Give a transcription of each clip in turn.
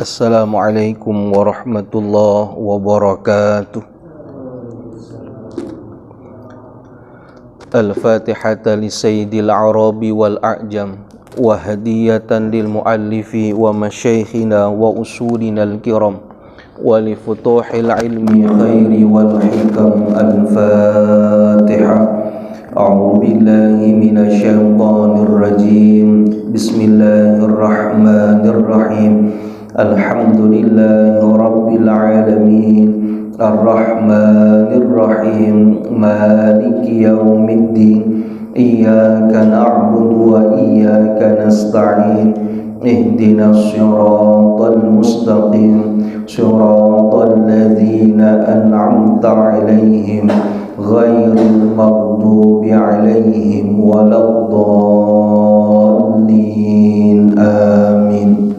Assalamualaikum warahmatullahi wabarakatuh. Al-Fatihata li Sayyidil Arabi wal A'jam wa hadiyatan lil muallifi wa masyaykhina wa usulina al-kiram wa li futuhil ilmi khairi wal hikam. Al-Fatiha. A'udzu billahi minasy syaithanir rajim. Bismillahirrahmanirrahim. Alhamdulillahi rabbil alamin. Ar-Rahmanir Rahim. Maliki yaumiddin. Iyyaka na'budu wa iyyaka nasta'in. Ihdinas siratal mustaqim. Siratal ladzina an'amta 'alaihim ghairil maghdubi 'alaihim waladdallin. Amin.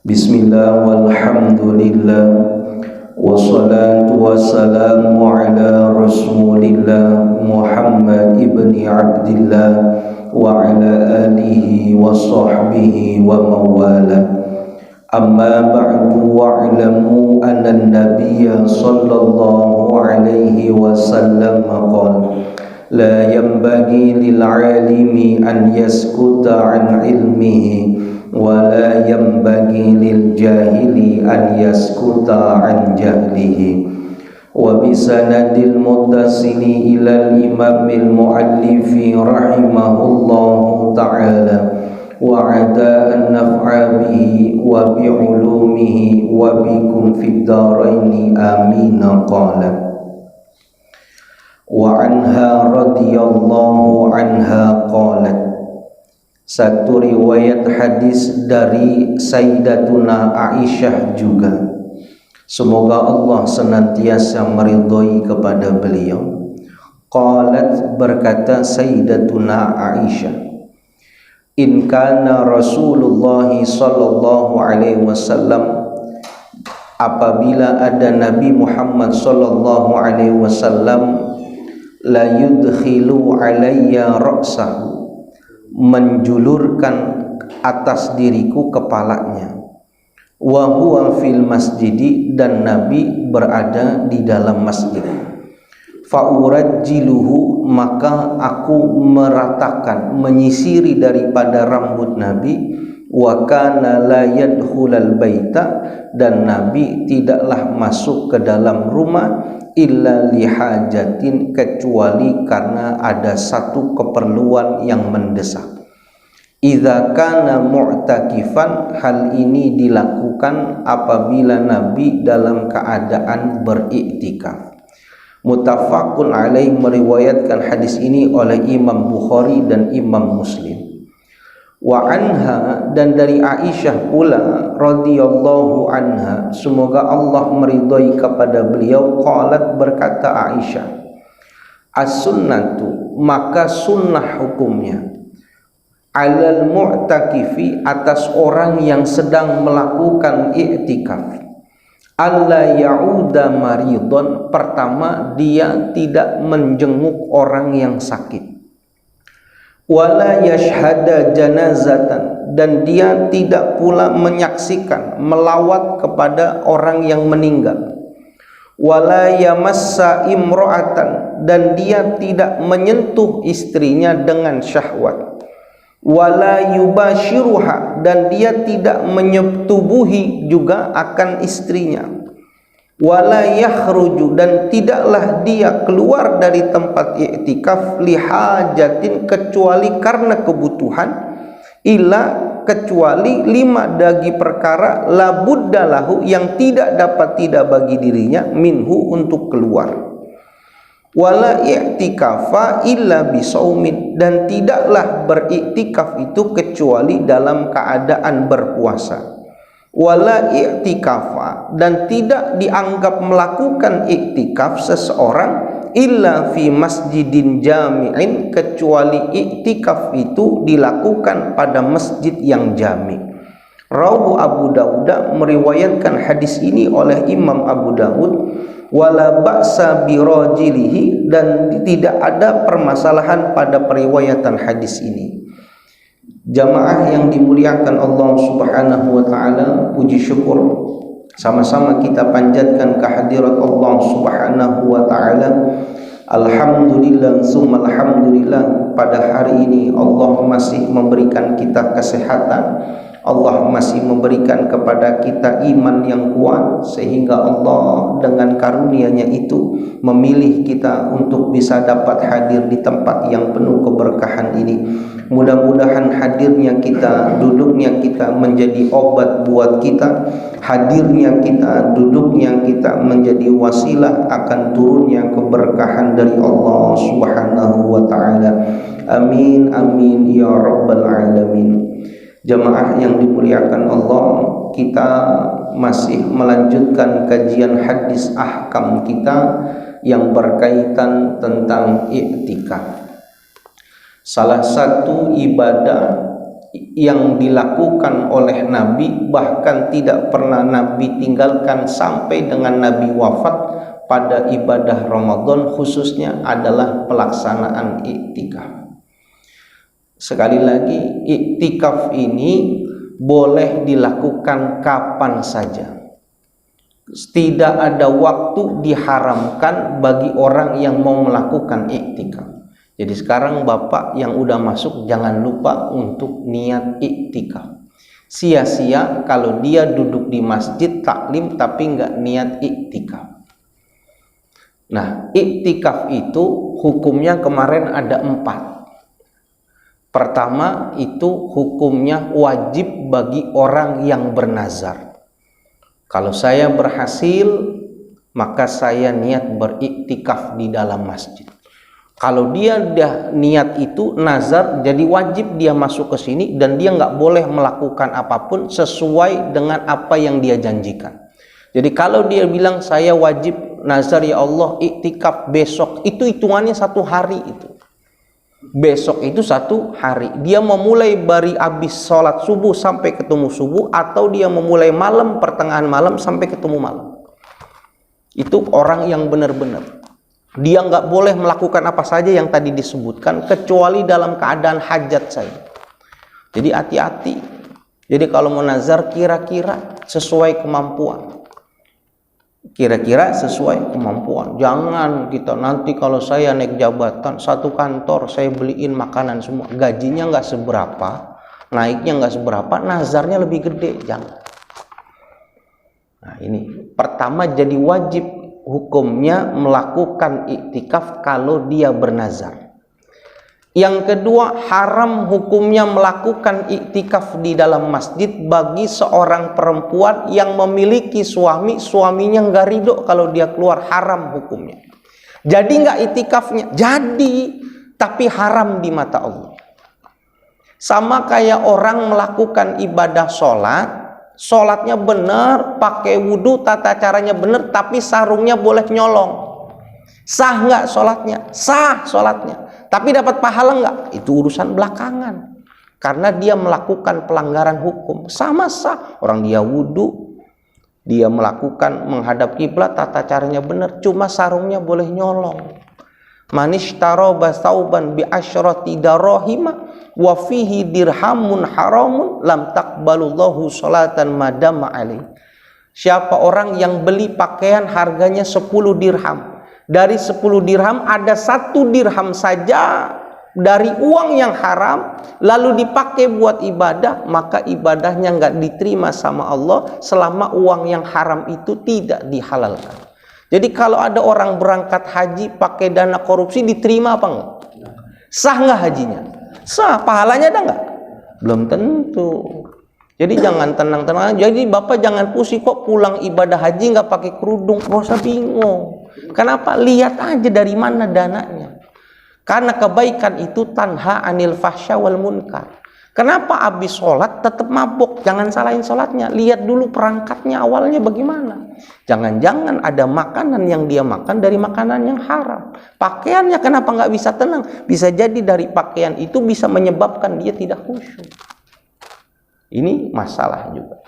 Bismillah walhamdulillah wassalatu wassalamu ala rasulillah Muhammad ibni Abdillah wa ala alihi wa sahbihi wa mawala. Amma ba'du wa'lamu anna an-nabiyya sallallahu alaihi wasallam qala la yanbaghi lil 'alimi an yaskuta 'an 'ilmihi wa la yanbaghi lil jahili an yaskuta 'an jahlihi. Wa bi sanadil muttasili ila al-imamil muallifi rahimahullahu ta'ala wa 'ada an naf'a bihi wa bi 'ulumihi wa bikum fid dharaini amin. Qala wa anha radhiyallahu anha qalat. Satu riwayat hadis dari Sayyidatuna Aisyah juga, semoga Allah senantiasa meridhai kepada beliau. Qalat, berkata Sayyidatuna Aisyah, in kana Rasulullah sallallahu alaihi wasallam, apabila ada Nabi Muhammad sallallahu alaihi wasallam, la yudkhilu alayya ra'sahu, menjulurkan atas diriku kepalanya, wa huwa fil masjidi, dan Nabi berada di dalam masjid. Fa urajjiluhu, maka aku meratakan, menyisiri daripada rambut Nabi. Wa kana la yadkhulal baita, dan Nabi tidaklah masuk ke dalam rumah illa lihajatin, kecuali karena ada satu keperluan yang mendesak. Idza kana mu'takifan, hal ini dilakukan apabila Nabi dalam keadaan beriktikaf. Muttafaqun alaih, meriwayatkan hadis ini oleh Imam Bukhari dan Imam Muslim. Wa anha, dan dari Aisyah pula radhiyallahu anha, semoga Allah meridhai kepada beliau, qalat, berkata Aisyah, as-sunnatu, maka sunnah hukumnya, alal mu'takifi, atas orang yang sedang melakukan i'tikaf, alla ya'uda maridon, pertama dia tidak menjenguk orang yang sakit, wala yashhada janazatan, dan dia tidak pula menyaksikan, melawat kepada orang yang meninggal, wala yamassa imra'atan, dan dia tidak menyentuh istrinya dengan syahwat, wala yubashiruha, dan dia tidak menyetubuhi juga akan istrinya, wala yakhruju, dan tidaklah dia keluar dari tempat i'tikaf lihajatin, kecuali karena kebutuhan, illa, kecuali lima, bagi perkara, la budda lahu, yang tidak dapat tidak bagi dirinya, minhu, untuk keluar. Wala i'tikafa illa bisaumin, dan tidaklah beriktikaf itu kecuali dalam keadaan berpuasa. Wala i'tikafa, dan tidak dianggap melakukan iktikaf seseorang illa fi masjidin jami'in, kecuali iktikaf itu dilakukan pada masjid yang jami'. Rawahu Abu Dawud, meriwayatkan hadis ini oleh Imam Abu Dawud. Wala ba'sa birajilihi, dan tidak ada permasalahan pada periwayatan hadis ini. Jamaah yang dimuliakan Allah Subhanahu wa taala, puji syukur sama-sama kita panjatkan kehadirat Allah Subhanahu wa taala. Alhamdulillah summa alhamdulillah, pada hari ini Allah masih memberikan kita kesehatan, Allah masih memberikan kepada kita iman yang kuat, sehingga Allah dengan karunia-Nya itu memilih kita untuk bisa dapat hadir di tempat yang penuh keberkahan ini. Mudah-mudahan hadirnya kita, duduknya kita menjadi obat buat kita. Hadirnya kita, duduknya kita menjadi wasilah akan turunnya keberkahan dari Allah Subhanahu wa taala. Amin amin ya rabbal alamin. Jamaah yang dimuliakan Allah, kita masih melanjutkan kajian hadis ahkam kita yang berkaitan tentang i'tikaf. Salah satu ibadah yang dilakukan oleh Nabi, bahkan tidak pernah Nabi tinggalkan sampai dengan Nabi wafat, pada ibadah Ramadan khususnya adalah pelaksanaan i'tikaf. Sekali lagi, i'tikaf ini boleh dilakukan kapan saja. Tidak ada waktu diharamkan bagi orang yang mau melakukan i'tikaf. Jadi sekarang Bapak yang udah masuk jangan lupa untuk niat i'tikaf. Sia-sia kalau dia duduk di masjid taklim tapi nggak niat i'tikaf. Nah, i'tikaf itu hukumnya kemarin ada 4. Pertama itu hukumnya wajib bagi orang yang bernazar. Kalau saya berhasil, maka saya niat beriktikaf di dalam masjid. Kalau dia niat itu nazar, jadi wajib dia masuk ke sini dan dia nggak boleh melakukan apapun sesuai dengan apa yang dia janjikan. Jadi kalau dia bilang saya wajib nazar ya Allah iktikaf besok, itu hitungannya 1 hari itu. Besok itu 1 hari. Dia memulai dari habis sholat subuh sampai ketemu subuh, atau dia memulai malam, pertengahan malam sampai ketemu malam. Itu orang yang benar-benar. Dia nggak boleh melakukan apa saja yang tadi disebutkan kecuali dalam keadaan hajat saja. Jadi hati-hati. Jadi kalau mau nazar kira-kira sesuai kemampuan. Kira-kira sesuai kemampuan. Jangan kita nanti kalau saya naik jabatan 1 kantor saya beliin makanan semua, gajinya nggak seberapa, naiknya nggak seberapa, nazarnya lebih gede. Jangan. Nah ini pertama, jadi wajib hukumnya melakukan iktikaf kalau dia bernazar. Yang kedua, haram hukumnya melakukan iktikaf di dalam masjid bagi seorang perempuan yang memiliki suami, suaminya nggak ridho kalau dia keluar, haram hukumnya. Jadi nggak iktikafnya, jadi tapi haram di mata Allah. Sama kayak orang melakukan ibadah sholat, sholatnya benar, pakai wudhu, tata caranya benar, tapi sarungnya boleh nyolong. Sah nggak sholatnya? Sah sholatnya. Tapi dapat pahala nggak? Itu urusan belakangan. Karena dia melakukan pelanggaran hukum. Sama sah. Orang dia wudhu, dia melakukan menghadap kiblat, tata caranya benar, cuma sarungnya boleh nyolong. Manishtaro basauban bi asyrati darahima wa fihi dirhamun haramun lam taqbalullahu salatan madama alaih. Siapa orang yang beli pakaian harganya 10 dirham, dari 10 dirham ada 1 dirham saja dari uang yang haram lalu dipakai buat ibadah, maka ibadahnya nggak diterima sama Allah selama uang yang haram itu tidak dihalalkan. Jadi kalau ada orang berangkat haji pakai dana korupsi, diterima apa enggak? Sah nggak hajinya? Sah. Pahalanya ada nggak? Belum tentu. Jadi jangan tenang-tenang. Jadi Bapak jangan pusing kok pulang ibadah haji nggak pakai kerudung. Nggak usah bingung. Kenapa? Lihat aja dari mana dananya. Karena kebaikan itu tanha anil fahsya wal munkar. Kenapa habis sholat tetap mabuk? Jangan salahin sholatnya. Lihat dulu perangkatnya awalnya bagaimana. Jangan-jangan ada makanan yang dia makan dari makanan yang haram. Pakaiannya kenapa nggak bisa tenang? Bisa jadi dari pakaian itu bisa menyebabkan dia tidak khusyuk. Ini masalah juga.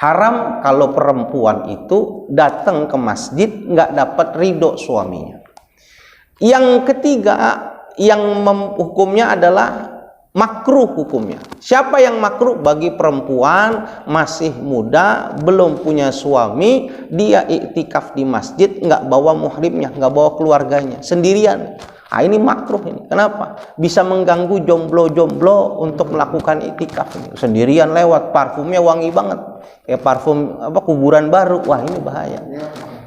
Haram kalau perempuan itu datang ke masjid nggak dapat ridho suaminya. Yang ketiga yang hukumnya adalah makruh hukumnya. Siapa yang makruh? Bagi perempuan masih muda, belum punya suami, dia iktikaf di masjid, nggak bawa muhrimnya, nggak bawa keluarganya, sendirian. Nah, ini makruh ini. Kenapa? Bisa mengganggu jomblo-jomblo untuk melakukan iktikaf ini. Sendirian lewat, parfumnya wangi banget. Kayak parfum kuburan baru. Wah, ini bahaya.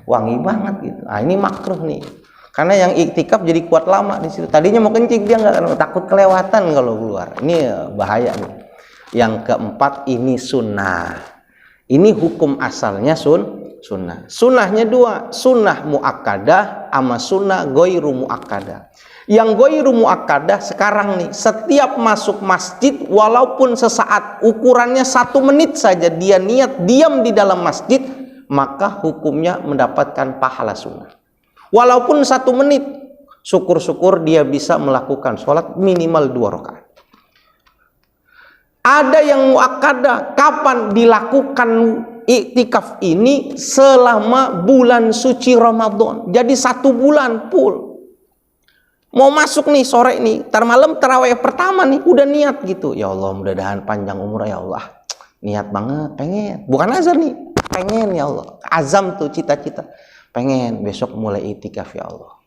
Wangi banget gitu. Nah, ini makruh nih. Karena yang iktikaf jadi kuat lama di situ. Tadinya mau kencing, dia nggak, takut kelewatan kalau keluar. Ini bahaya nih. Yang keempat, ini sunnah. Ini hukum asalnya sunnah. Sunnahnya dua, sunnah muakkadah sama sunnah ghairu muakkadah. Yang ghairu muakkadah sekarang nih, setiap masuk masjid walaupun sesaat, ukurannya 1 menit saja dia niat diam di dalam masjid, maka hukumnya mendapatkan pahala sunnah. Walaupun 1 menit, syukur-syukur dia bisa melakukan sholat minimal 2 rakaat. Ada yang muakkadah, kapan dilakukan iktikaf ini? Selama bulan suci Ramadan. Jadi 1 bulan full. Mau masuk nih sore nih, tar malam tarawih pertama nih, udah niat gitu. Ya Allah, mudah-mudahan panjang umur ya Allah. Niat banget, pengen. Bukan azar nih, pengen ya Allah. Azam tuh, cita-cita. Pengen besok mulai iktikaf ya Allah.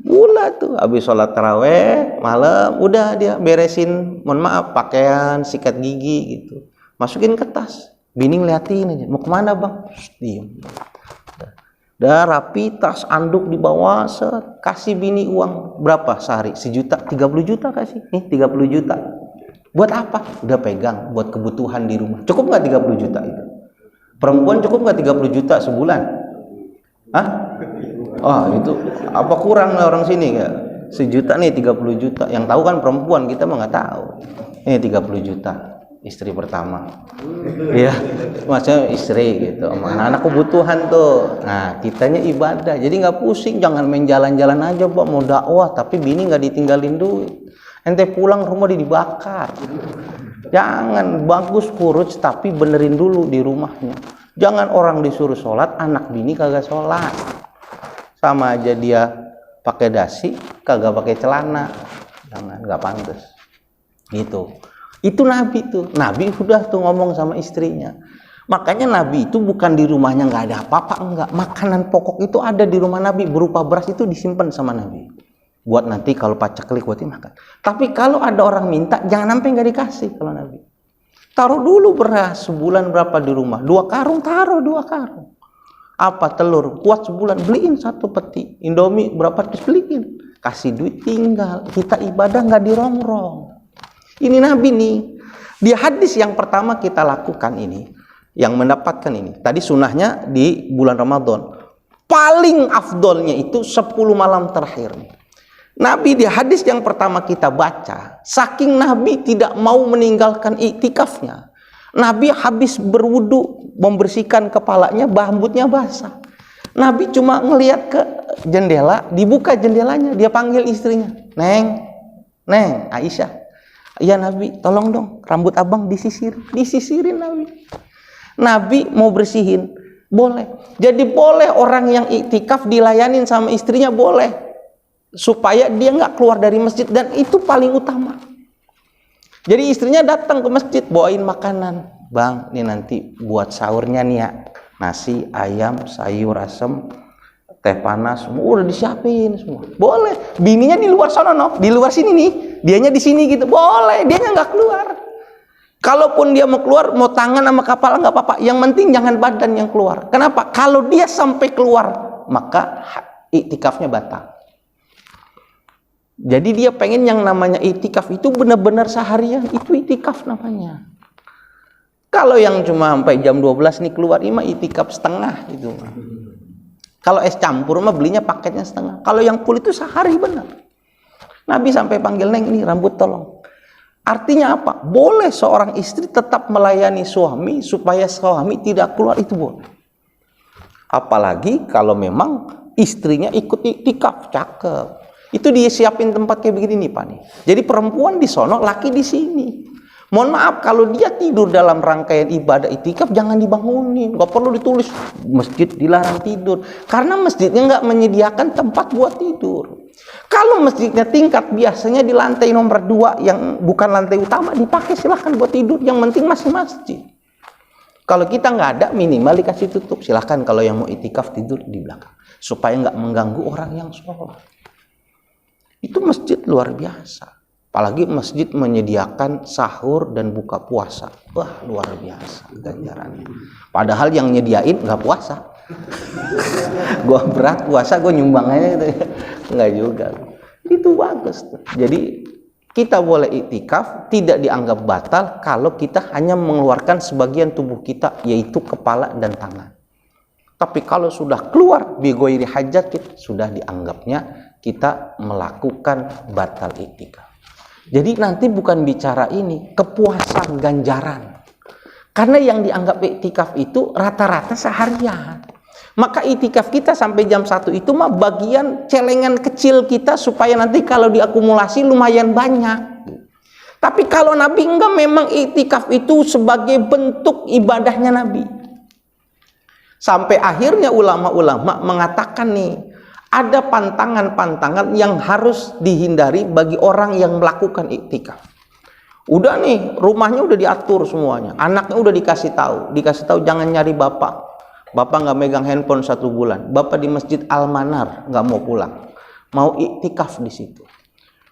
Mulai tuh habis sholat taraweh malam, udah dia beresin, mohon maaf, pakaian, sikat gigi gitu, masukin ke tas. Bini ngeliatin aja, mau kemana bang? Diem. Udah rapi, tas anduk di bawah, kasih bini uang berapa sehari? 1 juta, 30 juta kasih. Nih 30 juta. Buat apa? Udah pegang buat kebutuhan di rumah. Cukup nggak 30 juta itu? Perempuan cukup nggak 30 juta sebulan? Hah? Oh, itu apa kurang orang sini ya? 1 juta nih 30 juta. Yang tahu kan perempuan, kita mah nggak tahu. Ini 30 juta istri pertama. Iya, maksudnya istri gitu. Anak-anak kebutuhan tuh. Nah, kitanya ibadah. Jadi nggak pusing, jangan main jalan-jalan aja, Pak, mau dakwah tapi bini nggak ditinggalin duit. Ente pulang rumah dibakar. Jangan, bagus kurus tapi benerin dulu di rumahnya. Jangan orang disuruh sholat, anak bini kagak sholat. Sama aja dia pakai dasi, kagak pakai celana. Jangan, nggak pantas. Gitu. Itu Nabi tuh. Nabi udah tuh ngomong sama istrinya. Makanya Nabi itu bukan di rumahnya nggak ada apa-apa, enggak. Makanan pokok itu ada di rumah Nabi. Berupa beras itu disimpan sama Nabi. Buat nanti kalau paceklik buat makan. Tapi kalau ada orang minta, jangan sampai nggak dikasih kalau Nabi. Taruh dulu beras, sebulan berapa di rumah? 2 karung, taruh 2 karung. Apa telur? Kuat sebulan, beliin 1 peti. Indomie berapa terus beliin. Kasih duit tinggal. Kita ibadah nggak dirongrong. Ini Nabi nih. Di hadis yang pertama kita lakukan ini, yang mendapatkan ini. Tadi sunnahnya di bulan Ramadan. Paling afdolnya itu 10 malam terakhir. Nabi di hadis yang pertama kita baca, saking Nabi tidak mau meninggalkan iktikafnya, Nabi habis berwudu, membersihkan kepalanya, rambutnya basah. Nabi cuma ngelihat ke jendela, dibuka jendelanya, dia panggil istrinya, Neng, Aisyah, ya Nabi, tolong dong, rambut abang disisirin Nabi. Nabi mau bersihin, boleh. Jadi boleh orang yang iktikaf dilayanin sama istrinya, boleh. Supaya dia nggak keluar dari masjid, dan itu paling utama. Jadi istrinya datang ke masjid, bawain makanan. Bang, ini nanti buat sahurnya nih ya, nasi, ayam, sayur asem, teh panas, semua udah disiapin semua. Boleh. Bininya di luar sana, no, di luar sini nih, dianya di sini gitu, boleh. Dianya nggak keluar. Kalaupun dia mau keluar, mau tangan sama kepala nggak apa-apa. Yang penting jangan badan yang keluar. Kenapa? Kalau dia sampai keluar, maka iktikafnya batal. Jadi dia pengen yang namanya iktikaf itu benar-benar seharian, itu iktikaf namanya. Kalau yang cuma sampai jam 12 nih keluar, ini mah iktikaf setengah itu. Kalau es campur mah belinya paketnya setengah. Kalau yang full itu sehari benar. Nabi sampai panggil, Neng, ini rambut tolong. Artinya apa? Boleh seorang istri tetap melayani suami supaya suami tidak keluar, itu boleh. Apalagi kalau memang istrinya ikut iktikaf, cakep. Itu dia siapin tempat kayak begini nih Pak nih. Jadi perempuan di sono, laki di sini. Mohon maaf kalau dia tidur dalam rangkaian ibadah iktikaf, jangan dibangunin. Gak perlu ditulis masjid dilarang tidur, karena masjidnya nggak menyediakan tempat buat tidur. Kalau masjidnya tingkat, biasanya di lantai nomor 2 yang bukan lantai utama dipakai, silahkan buat tidur, yang penting masih masjid. Kalau kita nggak ada, minimal dikasih tutup. Silahkan kalau yang mau itikaf tidur di belakang, supaya nggak mengganggu orang yang sholat. Itu masjid luar biasa. Apalagi masjid menyediakan sahur dan buka puasa. Wah, luar biasa ganjarannya. Padahal yang nyediain nggak puasa. Gua berat puasa, gue nyumbang aja gitu. Nggak juga. Itu bagus tuh. Jadi kita boleh iktikaf, tidak dianggap batal kalau kita hanya mengeluarkan sebagian tubuh kita, yaitu kepala dan tangan. Tapi kalau sudah keluar bigoiri hajat, sudah dianggapnya kita melakukan batal iktikaf. Jadi nanti bukan bicara ini kepuasan ganjaran, karena yang dianggap iktikaf itu rata-rata seharian. Maka iktikaf kita sampai jam 1 itu mah bagian celengan kecil kita, supaya nanti kalau diakumulasi lumayan banyak. Tapi kalau Nabi enggak, memang iktikaf itu sebagai bentuk ibadahnya Nabi. Sampai akhirnya ulama-ulama mengatakan nih, ada pantangan-pantangan yang harus dihindari bagi orang yang melakukan iktikaf. Udah nih, rumahnya udah diatur semuanya, anaknya udah dikasih tahu jangan nyari bapak nggak megang handphone 1 bulan, bapak di masjid Al-Manar nggak mau pulang, mau iktikaf di situ.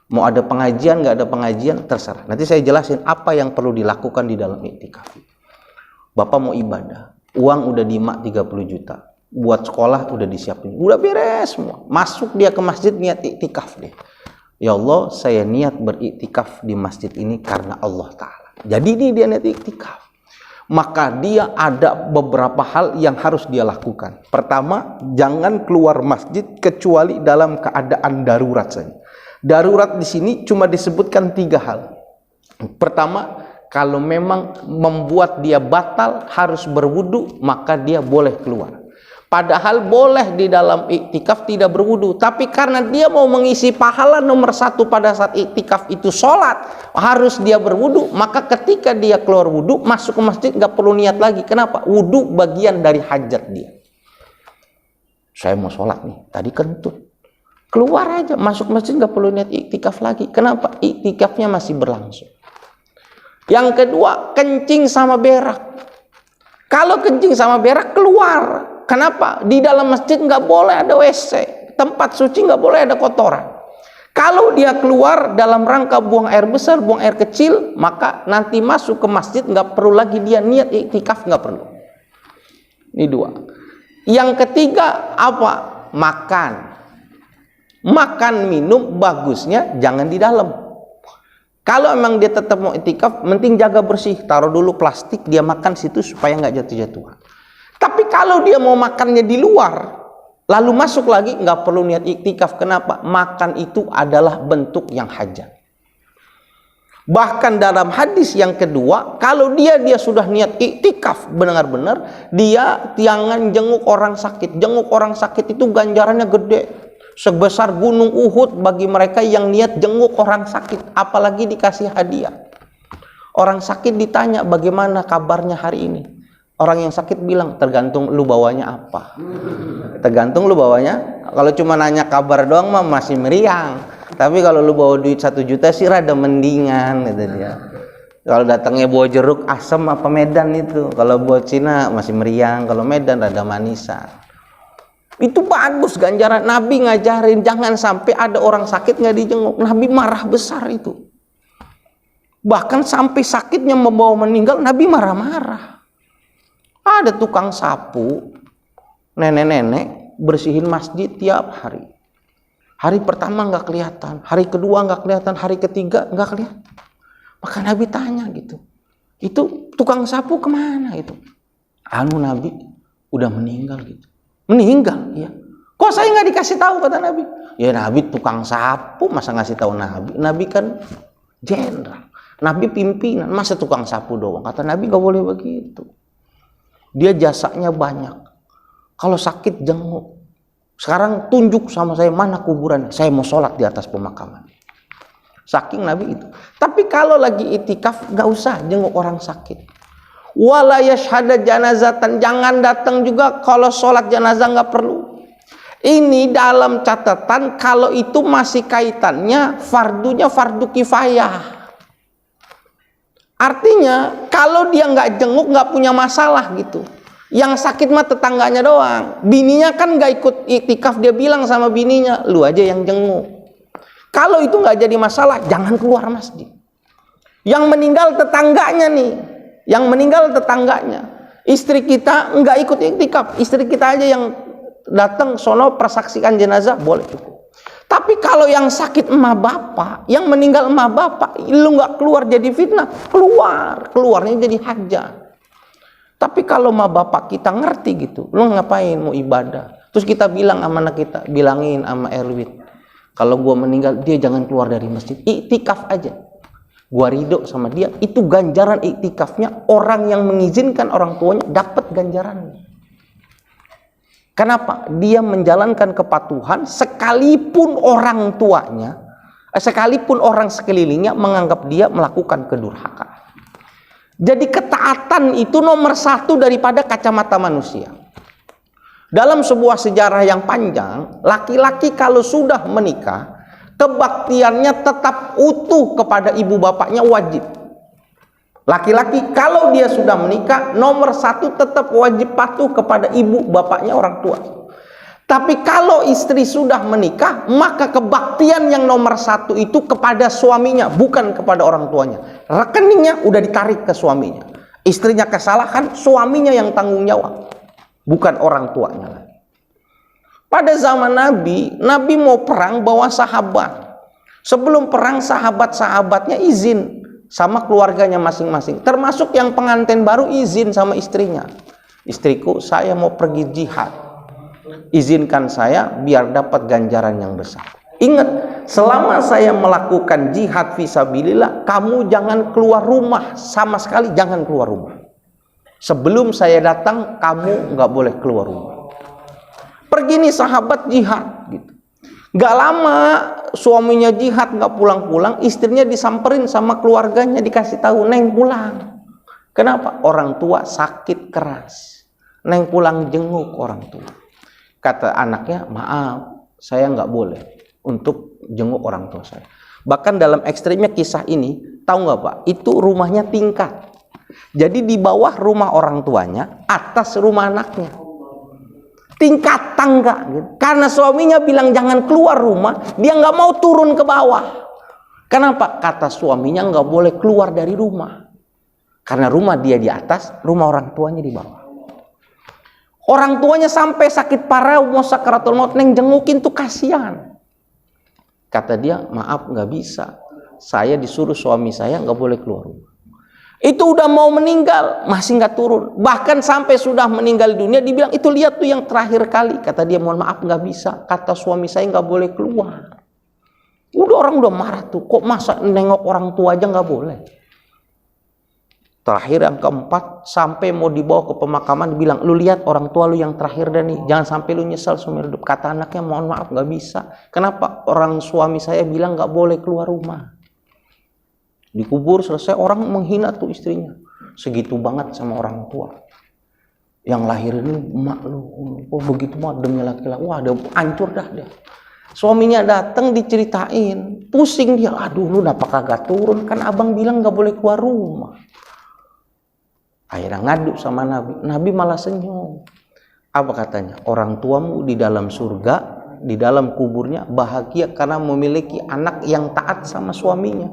Mau ada pengajian nggak ada pengajian terserah. Nanti saya jelasin apa yang perlu dilakukan di dalam iktikaf. Bapak mau ibadah, uang udah dimak 30 juta. Buat sekolah udah disiapin, udah beres semua. Masuk dia ke masjid, niat iktikaf deh. Ya Allah, saya niat beriktikaf di masjid ini karena Allah Ta'ala. Jadi ini dia niat iktikaf. Maka dia ada beberapa hal yang harus dia lakukan. Pertama, jangan keluar masjid kecuali dalam keadaan darurat saja. Darurat di sini cuma disebutkan 3 hal. Pertama, kalau memang membuat dia batal harus berwudu, maka dia boleh keluar. Padahal boleh di dalam iktikaf tidak berwudu, tapi karena dia mau mengisi pahala nomor 1 pada saat iktikaf itu sholat, harus dia berwudu. Maka ketika dia keluar wudu, masuk ke masjid nggak perlu niat lagi. Kenapa? Wudu bagian dari hajat dia. Saya mau sholat nih, tadi kentut, keluar aja, masuk masjid nggak perlu niat iktikaf lagi. Kenapa? Iktikafnya masih berlangsung. Yang kedua, kencing sama berak. Kalau kencing sama berak, keluar. Kenapa? Di dalam masjid nggak boleh ada WC, tempat suci nggak boleh ada kotoran. Kalau dia keluar dalam rangka buang air besar, buang air kecil, maka nanti masuk ke masjid nggak perlu lagi dia niat iktikaf, nggak perlu. Ini 2. Yang ketiga apa? Makan. Makan minum bagusnya jangan di dalam. Kalau emang dia tetap mau iktikaf, penting jaga bersih, taruh dulu plastik, dia makan situ supaya nggak jatuh-jatuhan. Tapi kalau dia mau makannya di luar, lalu masuk lagi, nggak perlu niat iktikaf. Kenapa? Makan itu adalah bentuk yang hajat. Bahkan dalam hadis yang kedua, kalau dia sudah niat iktikaf benar-benar, dia jangan jenguk orang sakit. Jenguk orang sakit itu ganjarannya gede, sebesar gunung Uhud bagi mereka yang niat jenguk orang sakit, apalagi dikasih hadiah. Orang sakit ditanya bagaimana kabarnya hari ini. Orang yang sakit bilang, tergantung lu bawanya apa. Tergantung lu bawanya. Kalau cuma nanya kabar doang mah masih meriang. Tapi kalau lu bawa duit 1 juta sih rada mendingan gitu dia. Kalau datangnya bawa jeruk asam apa Medan itu. Kalau buat Cina masih meriang. Kalau Medan rada manisan. Itu bagus ganjaran. Nabi ngajarin jangan sampai ada orang sakit nggak dijenguk. Nabi marah besar itu. Bahkan sampai sakitnya membawa meninggal, Nabi marah-marah. Ada tukang sapu, nenek-nenek bersihin masjid tiap hari. Hari pertama nggak kelihatan, hari kedua nggak kelihatan, hari ketiga nggak kelihatan. Maka Nabi tanya gitu, itu tukang sapu kemana itu? Anu Nabi udah meninggal gitu. Meninggal, ya. Kok saya nggak dikasih tahu, kata Nabi? Ya Nabi tukang sapu, masa ngasih tahu Nabi? Nabi kan jenderal, Nabi pimpinan, masa tukang sapu doang? Kata Nabi nggak boleh begitu. Dia jasanya banyak. Kalau sakit jenguk. Sekarang tunjuk sama saya mana kuburannya. Saya mau sholat di atas pemakaman. Saking Nabi itu. Tapi kalau lagi itikaf nggak usah jenguk orang sakit. Wala yashhada janazatan, jangan datang juga kalau sholat jenazah, nggak perlu. Ini dalam catatan kalau itu masih kaitannya fardunya fardu kifayah. Artinya kalau dia nggak jenguk nggak punya masalah gitu. Yang sakit mah tetangganya doang. Bininya kan nggak ikut iktikaf, dia bilang sama bininya, lu aja yang jenguk. Kalau itu nggak jadi masalah, jangan keluar masjid. Yang meninggal tetangganya nih, yang meninggal tetangganya. Istri kita nggak ikut iktikaf, istri kita aja yang datang sono persaksikan jenazah, boleh cukup. Tapi kalau yang sakit emak bapak, yang meninggal emak bapak, lu nggak keluar jadi fitnah, keluarnya jadi hajat. Tapi kalau emak bapak kita ngerti gitu, lu ngapain mau ibadah? Terus kita bilang sama anak kita, bilangin sama Erwin, kalau gua meninggal dia jangan keluar dari masjid, iktikaf aja. Gua ridho sama dia, itu ganjaran iktikafnya, orang yang mengizinkan orang tuanya dapat ganjarannya. Kenapa? Dia menjalankan kepatuhan sekalipun orang tuanya, sekalipun orang sekelilingnya menganggap dia melakukan kedurhakaan. Jadi ketaatan itu nomor satu daripada kacamata manusia. Dalam sebuah sejarah yang panjang, laki-laki kalau sudah menikah, kebaktiannya tetap utuh kepada ibu bapaknya wajib. Laki-laki kalau dia sudah menikah, nomor satu tetap wajib patuh kepada ibu bapaknya orang tua. Tapi kalau istri sudah menikah, maka kebaktian yang nomor satu itu kepada suaminya, bukan kepada orang tuanya. Rekeningnya udah ditarik ke suaminya. Istrinya kesalahan, suaminya yang tanggung jawab, bukan orang tuanya. Pada zaman Nabi, Nabi mau perang bawa sahabat. Sebelum perang, sahabat-sahabatnya izin sama keluarganya masing-masing, termasuk yang pengantin baru izin sama istrinya, istriku saya mau pergi jihad, izinkan saya biar dapat ganjaran yang besar. Ingat, selama saya melakukan jihad fisabilillah, kamu jangan keluar rumah sama sekali, jangan keluar rumah. Sebelum saya datang, kamu nggak boleh keluar rumah. Pergi nih sahabat jihad gitu. Gak lama suaminya jihad nggak pulang-pulang, istrinya disamperin sama keluarganya, dikasih tahu, Neng pulang. Kenapa? Orang tua sakit keras. Neng pulang jenguk orang tua. Kata anaknya, maaf, saya nggak boleh untuk jenguk orang tua saya. Bahkan dalam ekstrimnya kisah ini, tahu nggak Pak? Itu rumahnya tingkat. Jadi di bawah rumah orang tuanya, atas rumah anaknya. Tingkat tangga gitu. Karena suaminya bilang jangan keluar rumah, dia nggak mau turun ke bawah. Kenapa? Kata suaminya nggak boleh keluar dari rumah, karena rumah dia di atas, rumah orang tuanya di bawah. Orang tuanya sampai sakit parah, mau sakaratul maut, Neng jengukin tuh kasihan. Kata dia, maaf nggak bisa, saya disuruh suami saya nggak boleh keluar rumah. Itu udah mau meninggal, masih nggak turun. Bahkan sampai sudah meninggal dunia, dibilang itu lihat tuh yang terakhir kali. Kata dia, mohon maaf nggak bisa. Kata suami saya nggak boleh keluar. Orang udah marah tuh. Kok masa nengok orang tua aja nggak boleh? Terakhir yang keempat, sampai mau dibawa ke pemakaman, dibilang, lu lihat orang tua lu yang terakhir dah nih. Jangan sampai lu nyesal seumur hidup. Kata anaknya, mohon maaf nggak bisa. Kenapa? Orang suami saya bilang nggak boleh keluar rumah. Dikubur selesai, orang menghina tuh istrinya, segitu banget sama orang tua. Yang lahir ini emak lu, oh begitu mah demi laki-laki, wah udah hancur dah dia. Suaminya datang diceritain, pusing dia, aduh lu kenapa kagak turun, kan abang bilang nggak boleh keluar rumah. Akhirnya ngadu sama Nabi, Nabi malah senyum. Apa katanya? Orang tuamu di dalam surga, di dalam kuburnya bahagia karena memiliki anak yang taat sama suaminya.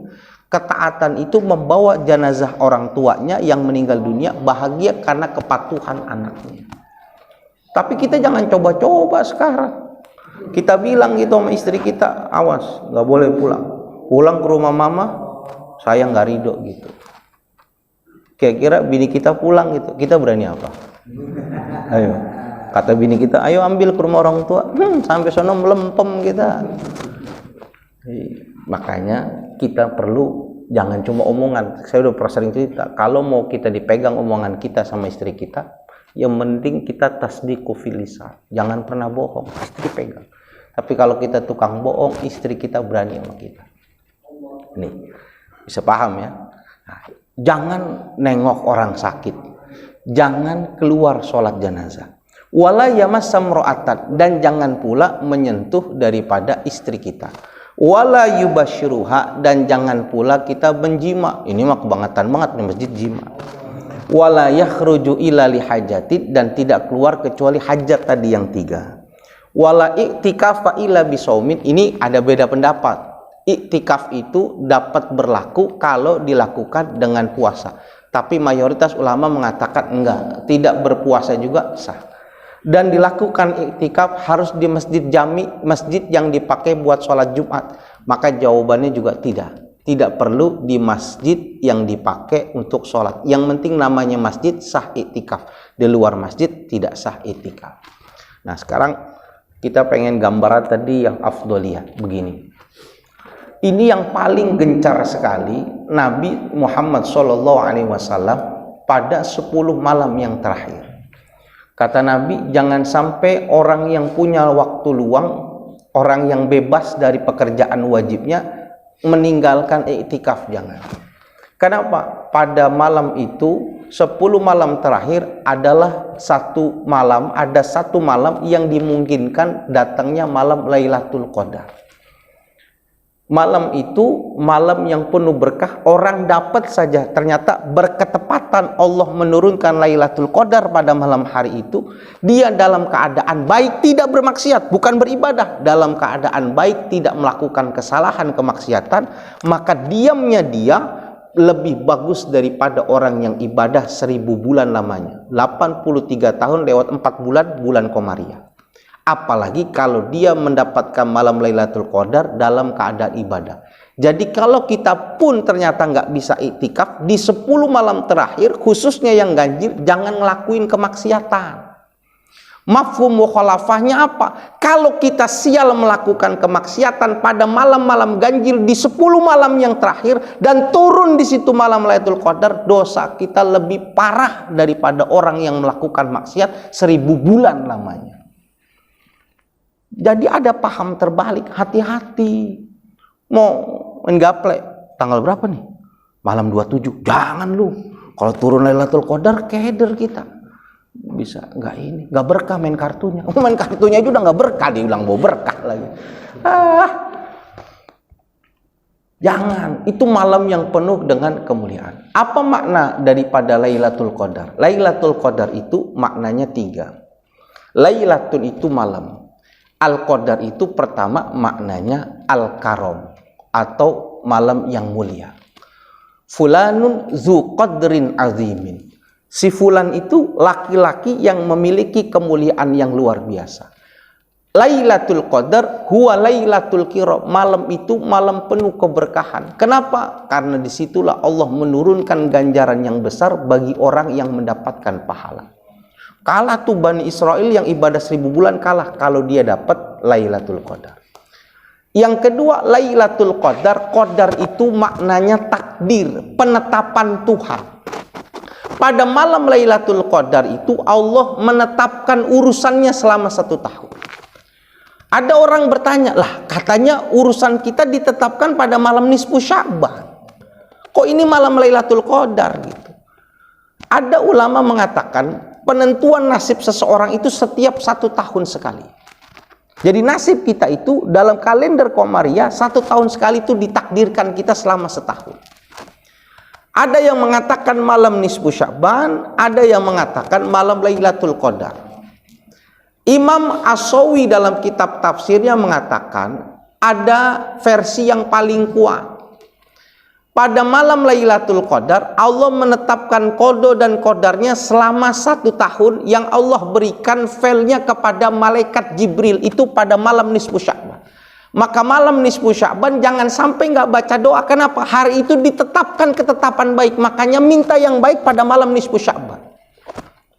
Ketaatan itu membawa jenazah orang tuanya yang meninggal dunia bahagia karena kepatuhan anaknya. Tapi kita jangan coba-coba sekarang. Kita bilang gitu sama istri kita, awas, nggak boleh pulang. Pulang ke rumah mama, saya nggak ridho gitu. Kira-kira bini kita pulang gitu, kita berani apa? Ayo, kata bini kita, ayo ambil ke rumah orang tua. Sampai sono melempem kita. Makanya kita perlu jangan cuma omongan. Saya udah pernah sering cerita, kalau mau kita dipegang omongan kita sama istri kita, yang penting kita tasdiqu fil lisan. Jangan pernah bohong, pasti dipegang. Tapi kalau kita tukang bohong, istri kita berani sama kita. Nih, bisa paham ya? Nah, jangan nengok orang sakit, jangan keluar sholat jenazah. Wala yamassa imra'atan, dan jangan pula menyentuh daripada istri kita. Wala yubashiruha, dan jangan pula kita menjima. Ini mah kebangetan banget di masjid jima. Wala yakhruju illa lihajatin, dan tidak keluar kecuali hajat tadi yang 3. Wala i'tikafa illa bisaumin, ini ada beda pendapat. I'tikaf itu dapat berlaku kalau dilakukan dengan puasa. Tapi mayoritas ulama mengatakan enggak, tidak berpuasa juga sah. Dan dilakukan iktikaf harus di masjid jami, masjid yang dipakai buat sholat Jumat. Maka jawabannya juga tidak perlu di masjid yang dipakai untuk sholat. Yang penting namanya masjid sah iktikaf. Di luar masjid tidak sah iktikaf. Nah sekarang kita pengen gambaran tadi yang afdoliyah begini. Ini yang paling gencar sekali Nabi Muhammad SAW pada 10 malam yang terakhir. Kata Nabi, jangan sampai orang yang punya waktu luang, orang yang bebas dari pekerjaan wajibnya, meninggalkan iktikaf, jangan. Kenapa? Pada malam itu, 10 malam terakhir adalah satu malam, ada satu malam yang dimungkinkan datangnya malam Lailatul Qadar. Malam itu malam yang penuh berkah, orang dapat saja ternyata berketepatan Allah menurunkan Lailatul Qadar pada malam hari itu, dia dalam keadaan baik, tidak bermaksiat, bukan beribadah, dalam keadaan baik, tidak melakukan kesalahan kemaksiatan, maka diamnya dia lebih bagus daripada orang yang ibadah 1000 bulan lamanya. 83 tahun lewat 4 bulan, bulan Komariah. Apalagi kalau dia mendapatkan malam Lailatul Qadar dalam keadaan ibadah. Jadi kalau kita pun ternyata nggak bisa iktikaf, di 10 malam terakhir, khususnya yang ganjil, jangan ngelakuin kemaksiatan. Mafhum mukhalafahnya apa? Kalau kita sial melakukan kemaksiatan pada malam-malam ganjil di 10 malam yang terakhir, dan turun di situ malam Lailatul Qadar, dosa kita lebih parah daripada orang yang melakukan maksiat 1000 bulan lamanya. Jadi ada paham terbalik, hati-hati. Mau menggaple, tanggal berapa nih? Malam 27, jangan lu. Kalau turun Lailatul Qadar, keder kita. Bisa, nggak berkah main kartunya. Main kartunya aja udah nggak berkah, dia bilang mau berkah lagi. Jangan, itu malam yang penuh dengan kemuliaan. Apa makna daripada Lailatul Qadar? Lailatul Qadar itu maknanya 3. Lailatul itu malam. Al-Qadar itu pertama maknanya Al-Karom atau malam yang mulia. Fulanun zu qadrin azimin. Si fulan itu laki-laki yang memiliki kemuliaan yang luar biasa. Lailatul Qadar huwa lailatul kiram. Malam itu malam penuh keberkahan. Kenapa? Karena disitulah Allah menurunkan ganjaran yang besar bagi orang yang mendapatkan pahala. Kalah tuh Bani Israel yang ibadah 1000 bulan, kalah kalau dia dapat Lailatul Qadar. Yang kedua, Lailatul Qadar, Qadar itu maknanya takdir, penetapan Tuhan. Pada malam Lailatul Qadar itu Allah menetapkan urusannya selama 1 tahun. Ada orang bertanya, lah katanya urusan kita ditetapkan pada malam nisfu Sya'ban. Kok ini malam Lailatul Qadar gitu? Ada ulama mengatakan penentuan nasib seseorang itu setiap 1 tahun sekali. Jadi nasib kita itu dalam kalender Komariah 1 tahun sekali itu ditakdirkan kita selama 1 tahun. Ada yang mengatakan malam nisfu Sya'ban, ada yang mengatakan malam Lailatul Qadar. Imam As-Sawi dalam kitab tafsirnya mengatakan ada versi yang paling kuat. Pada malam Lailatul Qadar, Allah menetapkan qada dan qadarnya selama 1 tahun yang Allah berikan filenya kepada malaikat Jibril itu pada malam nisfu Sya'ban. Maka malam nisfu Sya'ban jangan sampai nggak baca doa. Kenapa? Hari itu ditetapkan ketetapan baik. Makanya minta yang baik pada malam nisfu Sya'ban.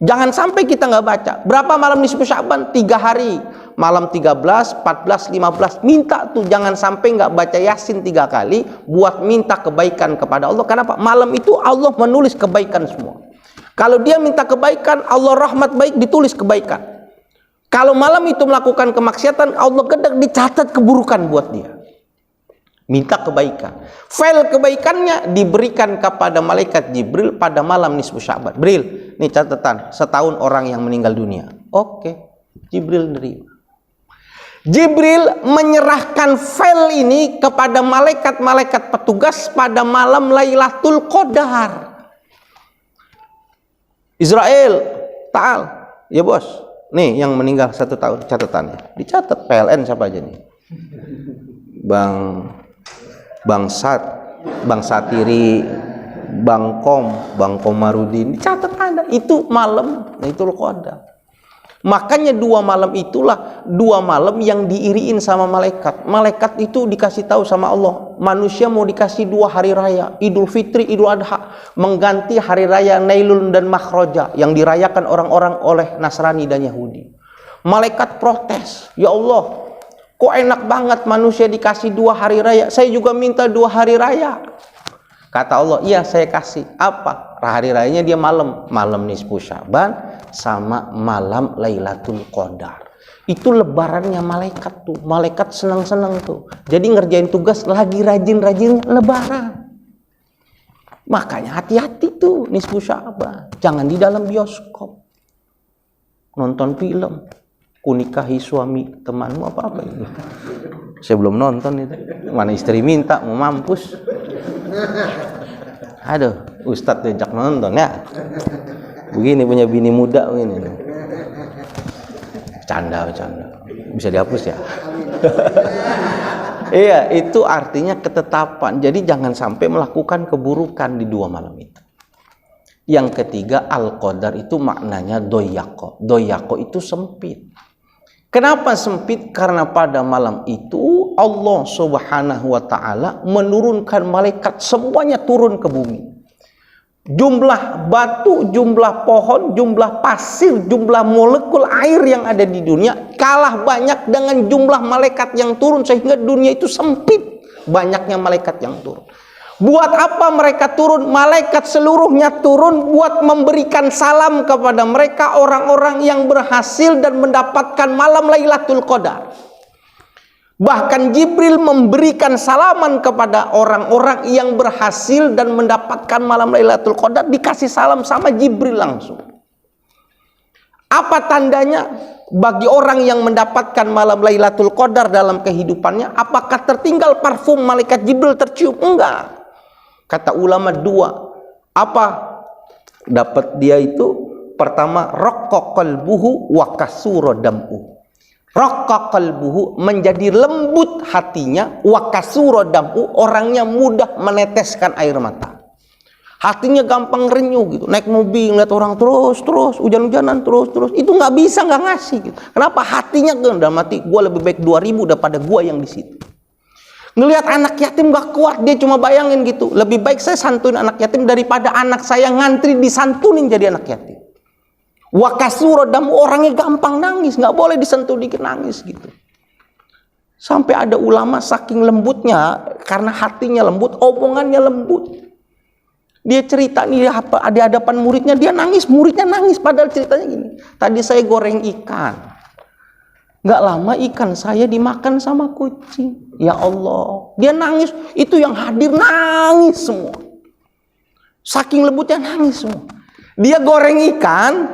Jangan sampai kita nggak baca. Berapa malam nisfu Sya'ban? 3 hari. Malam 13, 14, 15. Minta tuh, jangan sampai nggak baca Yasin 3 kali buat minta kebaikan kepada Allah. Kenapa? Malam itu Allah menulis kebaikan semua. Kalau dia minta kebaikan, Allah rahmat baik, ditulis kebaikan. Kalau malam itu melakukan kemaksiatan, Allah gedek, dicatat keburukan buat dia. Minta kebaikan. File kebaikannya diberikan kepada malaikat Jibril pada malam nisfu Sya'ban. Jibril, ini catatan, setahun orang yang meninggal dunia. Oke, Jibril nerima. Jibril menyerahkan file ini kepada malaikat-malaikat petugas pada malam Lailatul Qadar. Israel, ta'al, ya bos. Nih yang meninggal 1 tahun catatannya. Dicatat PLN siapa aja nih? Bang Satiri, Bang Komarudin, dicatat ada. Itu malam Lailatul Qadar. Makanya 2 malam itulah 2 malam yang diiriin sama malaikat. Malaikat itu dikasih tahu sama Allah, manusia mau dikasih 2 hari raya, Idul Fitri, Idul Adha, mengganti hari raya Nailul dan Makhroja yang dirayakan orang-orang oleh Nasrani dan Yahudi. Malaikat protes, ya Allah, kok enak banget manusia dikasih 2 hari raya, saya juga minta 2 hari raya. Kata Allah, iya saya kasih. Apa? Hari rayanya dia malam nisfu Syaban sama malam Lailatul Qadar. Itu lebarannya malaikat tuh. Malaikat senang-senang tuh. Jadi ngerjain tugas lagi rajin-rajinnya lebaran. Makanya hati-hati tuh nisfu Syaban. Jangan di dalam bioskop. Nonton film. Kunikahi suami temanmu apa-apa ini. Saya belum nonton itu. Mana istri minta mau mampus. Aduh, Ustadz diajak nonton ya. Begini punya bini muda begini. Canda. Bisa dihapus ya. Iya, itu artinya ketetapan. Jadi jangan sampai melakukan keburukan di 2 malam itu. Yang ketiga, Al-Qadar itu maknanya doyako. Doyako itu sempit. Kenapa sempit? Karena pada malam itu Allah Subhanahu wa ta'ala menurunkan malaikat, semuanya turun ke bumi. Jumlah batu, jumlah pohon, jumlah pasir, jumlah molekul air yang ada di dunia kalah banyak dengan jumlah malaikat yang turun, sehingga dunia itu sempit banyaknya malaikat yang turun. Buat apa mereka turun? Malaikat seluruhnya turun buat memberikan salam kepada mereka, orang-orang yang berhasil dan mendapatkan malam Lailatul Qadar. Bahkan Jibril memberikan salaman kepada orang-orang yang berhasil dan mendapatkan malam Lailatul Qadar, dikasih salam sama Jibril langsung. Apa tandanya bagi orang yang mendapatkan malam Lailatul Qadar dalam kehidupannya? Apakah tertinggal parfum malaikat Jibril tercium? Enggak. Kata ulama 2. Apa dapat dia itu? Pertama, raqqa qalbuhu wa kasura dam'u. Raqqa qalbuhu, menjadi lembut hatinya, wa kasura dam'u, orangnya mudah meneteskan air mata. Hatinya gampang renyuh gitu. Naik mobil ngeliat orang terus, hujan-hujanan terus, itu nggak bisa nggak ngasih gitu. Kenapa? Hatinya dalam hati, gua lebih baik 2000 daripada gua yang di situ. Ngelihat anak yatim gak kuat, dia cuma bayangin gitu, lebih baik saya santuin anak yatim daripada anak saya ngantri disantunin jadi anak yatim. Wa kasura damu, orangnya gampang nangis, nggak boleh disentuh dikit nangis gitu. Sampai ada ulama saking lembutnya, karena hatinya lembut, omongannya lembut. Dia cerita nih di hadapan muridnya, dia nangis, muridnya nangis, padahal ceritanya gini. Tadi saya goreng ikan. Nggak lama ikan saya dimakan sama kucing. Ya Allah, dia nangis. Itu yang hadir nangis semua. Saking lembutnya nangis semua. Dia goreng ikan,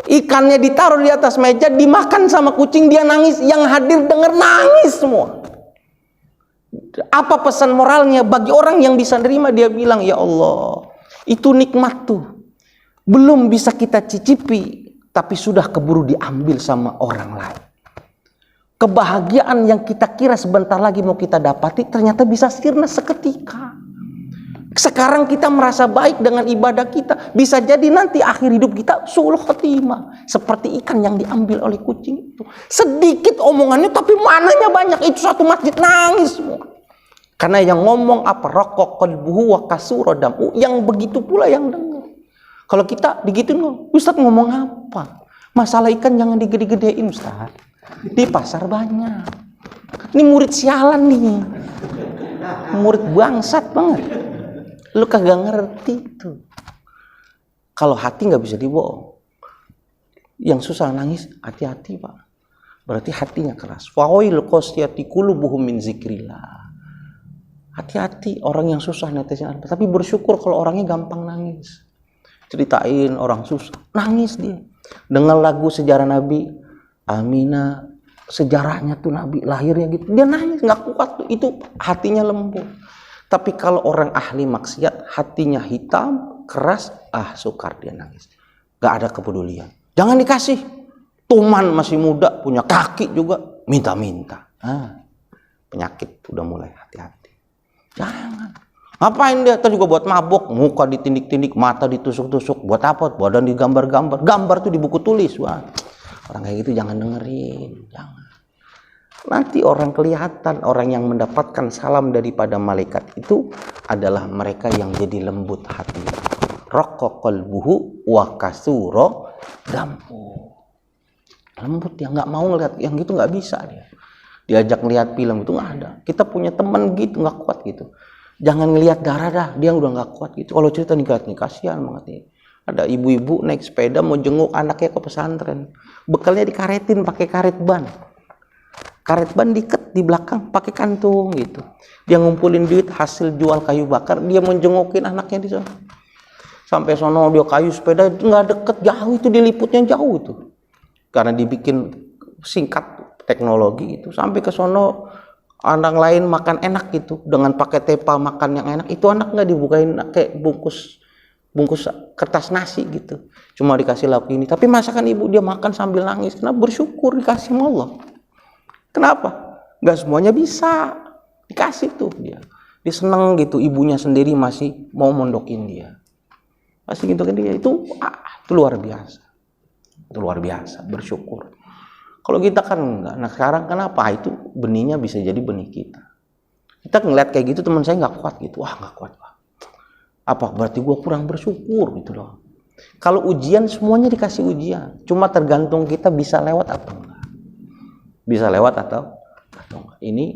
ikannya ditaruh di atas meja, dimakan sama kucing, dia nangis. Yang hadir dengar nangis semua. Apa pesan moralnya? Bagi orang yang bisa nerima, dia bilang, ya Allah, itu nikmat tuh. Belum bisa kita cicipi, tapi sudah keburu diambil sama orang lain. Kebahagiaan yang kita kira sebentar lagi mau kita dapati, ternyata bisa sirna seketika. Sekarang kita merasa baik dengan ibadah kita, bisa jadi nanti akhir hidup kita su'ul khotimah, seperti ikan yang diambil oleh kucing itu. Sedikit omongannya tapi mananya banyak. Itu satu masjid nangis semua. Karena yang ngomong apa? Raqqa qalbuhu wa kasura dam'u. Yang begitu pula yang dengar. Kalau kita digituin, Ustaz ngomong apa? Masalah ikan jangan digede-gedein Ustaz. Di pasar banyak. Ini murid sialan nih. Murid bangsat banget. Lu kagak ngerti tuh. Kalau hati nggak bisa dibohong. Yang susah nangis, hati-hati Pak. Berarti hatinya keras. Fawail qasyati qulubuhum min zikrillah. Hati-hati orang yang susah netesin. Tapi bersyukur kalau orangnya gampang nangis. Ceritain orang susah, nangis dia. Dengar lagu sejarah Nabi, Aminah, sejarahnya tuh Nabi lahirnya gitu, dia nangis, nggak kuat tuh, itu hatinya lembut. Tapi kalau orang ahli maksiat, hatinya hitam, keras, sukar dia nangis, nggak ada kepedulian. Jangan dikasih, tuman masih muda, punya kaki juga, minta-minta. Penyakit udah mulai, hati-hati. Jangan. Ngapain dia? Terus juga buat mabok, muka ditindik-tindik, mata ditusuk-tusuk, buat apa? Badan digambar-gambar, gambar tuh di buku tulis. Wah, orang kayak gitu jangan dengerin, jangan. Nanti orang kelihatan, orang yang mendapatkan salam daripada malaikat itu adalah mereka yang jadi lembut hati. Raqqa qalbuhu wa kasura damu. Lembut, dia nggak mau ngeliat yang gitu, nggak bisa dia. Diajak ngeliat film itu nggak ada. Kita punya teman gitu, nggak kuat gitu. Jangan ngelihat darah dah, dia udah nggak kuat gitu. Kalau cerita nikah nih, kasihan banget nih. Ada ibu-ibu naik sepeda mau jenguk anaknya ke pesantren, bekalnya dikaretin pakai karet ban. Karet ban diikat di belakang pakai kantung gitu. Dia ngumpulin duit hasil jual kayu bakar, dia mau jengukin anaknya di sana. Sampai sono dia kayu sepeda itu nggak deket, jauh itu diliputnya jauh tuh. Karena dibikin singkat teknologi itu, sampai ke sono anak lain makan enak gitu dengan pakai tepa makan yang enak, itu anak nggak dibukain kayak bungkus kertas nasi gitu, cuma dikasih lauk ini. Tapi masakan ibu dia makan sambil nangis, kenapa? Bersyukur dikasih sama Allah. Kenapa? Nggak semuanya bisa dikasih tuh, dia seneng gitu, ibunya sendiri masih mau mondokin dia, masih gitu kan dia. Itu luar biasa, itu luar biasa, bersyukur. Kalau kita kan enggak. Nah sekarang kenapa? Itu benihnya bisa jadi benih kita. Kita ngeliat kayak gitu, teman saya nggak kuat gitu. Wah nggak kuat. Wah. Apa berarti gue kurang bersyukur gitu loh. Kalau ujian semuanya dikasih ujian. Cuma tergantung kita bisa lewat atau enggak. Bisa lewat atau enggak. Ini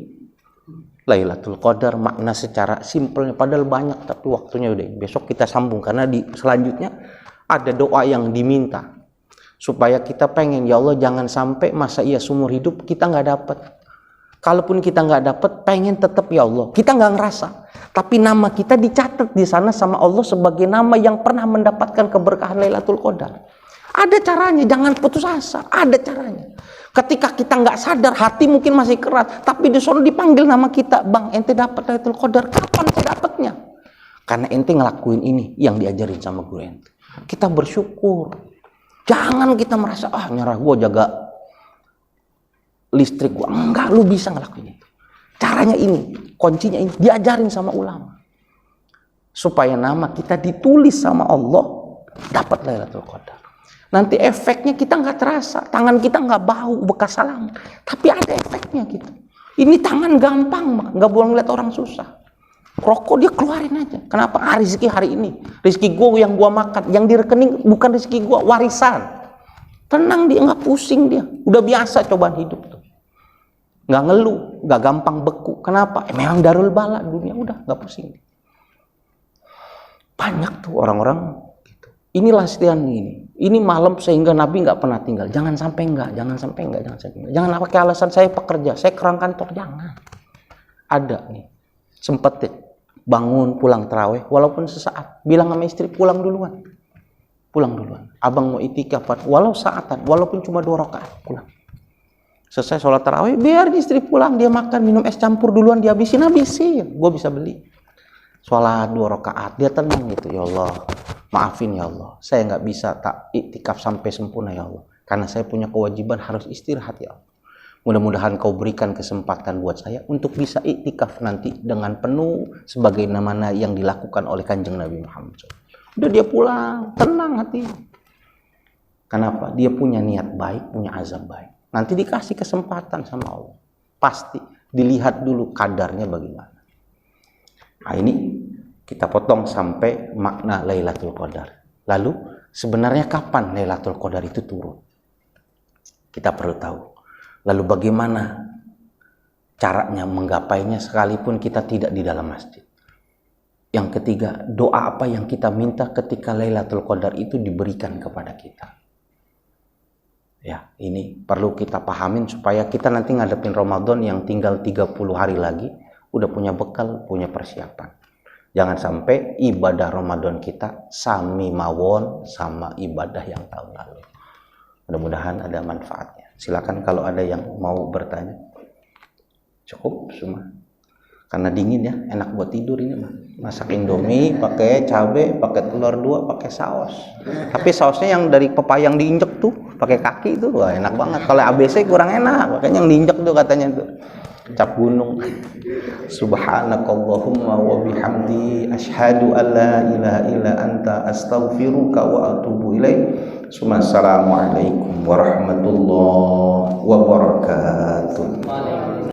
Lailatul Qadar makna secara simpelnya. Padahal banyak tapi waktunya udah. Besok kita sambung karena di selanjutnya ada doa yang diminta. Supaya kita pengen, ya Allah jangan sampai masa seumur hidup kita nggak dapat. Kalaupun kita nggak dapat, pengen tetap ya Allah. Kita nggak ngerasa, tapi nama kita dicatat di sana sama Allah sebagai nama yang pernah mendapatkan keberkahan Lailatul Qadar. Ada caranya, jangan putus asa. Ada caranya. Ketika kita nggak sadar, hati mungkin masih keras, tapi di sana dipanggil nama kita, bang, ente dapat Lailatul Qadar. Kapan saya dapatnya? Karena ente ngelakuin ini yang diajarin sama guru ente. Kita bersyukur. Jangan kita merasa, nyerah gue jaga listrik gue. Enggak, lu bisa ngelakuin itu. Caranya ini, kuncinya ini, diajarin sama ulama. Supaya nama kita ditulis sama Allah, dapat Lailatul Qadar. Nanti efeknya kita nggak terasa, tangan kita nggak bau bekas salam, tapi ada efeknya gitu. Ini tangan gampang, nggak boleh ngeliat orang susah. Rokok dia keluarin aja. Kenapa? Rezeki hari ini, rezeki gue yang gue makan, yang di rekening bukan rezeki gue, warisan. Tenang, dia nggak pusing, dia udah biasa cobaan hidup tuh, nggak ngeluh, nggak gampang beku. Kenapa? Memang darul bala dunia, udah nggak pusing. Banyak tuh orang-orang gitu. Inilah sekian ini malam sehingga Nabi nggak pernah tinggal. Jangan sampai enggak. Jangan pakai alasan saya pekerja, saya kerang kantor, jangan. Ada nih sempet bangun pulang tarawih walaupun sesaat, bilang sama istri pulang duluan, abang mau itikaf walau saatan, walaupun cuma 2 rakaat, pulang. Selesai sholat tarawih biar istri pulang, dia makan minum es campur duluan, dia habisin, gue bisa beli. Sholat 2 rakaat, dia tenang gitu, ya Allah maafin ya Allah, saya nggak bisa tak itikaf sampai sempurna ya Allah, karena saya punya kewajiban harus istirahat ya Allah. Mudah-mudahan kau berikan kesempatan buat saya untuk bisa iktikaf nanti dengan penuh sebagaimana yang dilakukan oleh Kanjeng Nabi Muhammad SAW. Udah dia pulang, tenang hatinya. Kenapa? Dia punya niat baik, punya azab baik. Nanti dikasih kesempatan sama Allah. Pasti dilihat dulu kadarnya bagaimana. Nah ini kita potong sampai makna Lailatul Qadar. Lalu sebenarnya kapan Lailatul Qadar itu turun? Kita perlu tahu. Lalu bagaimana caranya menggapainya sekalipun kita tidak di dalam masjid? Yang ketiga, doa apa yang kita minta ketika Lailatul Qadar itu diberikan kepada kita? Ya, ini perlu kita pahamin supaya kita nanti ngadepin Ramadan yang tinggal 30 hari lagi udah punya bekal, punya persiapan. Jangan sampai ibadah Ramadan kita sami mawon sama ibadah yang tahun lalu. Mudah-mudahan ada manfaatnya. Silakan kalau ada yang mau bertanya. Cukup semua. Karena dingin ya, enak buat tidur ini mah. Masak Indomie pakai cabe, pakai telur 2, pakai saus. Tapi sausnya yang dari pepaya yang diinjek tuh, pakai kaki tuh, wah enak banget. Kalau ABC kurang enak, makanya yang diinjek tuh katanya tuh. Cap gunung. Subhanakallahumma wa bihamdi asyhadu an la ilaha illa anta astaghfiruka wa atubu ilaik. Assalamualaikum warahmatullahi wabarakatuh.